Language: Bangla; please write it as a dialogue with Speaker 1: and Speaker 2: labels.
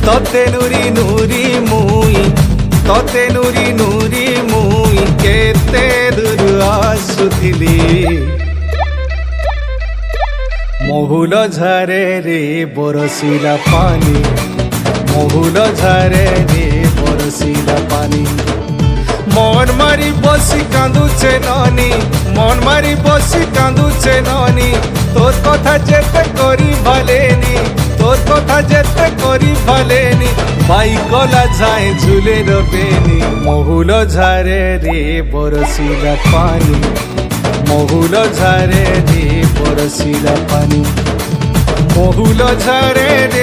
Speaker 1: তোতে নুরি নুরি মুই তোতে নুরি নুরি মুই কেতে দূর আসুথিলি মহুল ঝরে রে বরসিলা পানি মহুল ঝরে রে বরসিলা পানি মন মারি বসি কাঁদুছে ননি মন মারি বসি কাঁদুছে ননি তোর কথা যেতে করি ভালেনি তোর কথা যেতে করি ভালেনি বাইকলা যায় ঝুলে রবেনি মহুল ঝরে রে বরসিলা পানি মহুল ঝরে রে বরসিলা পানি মহুল ঝরে রে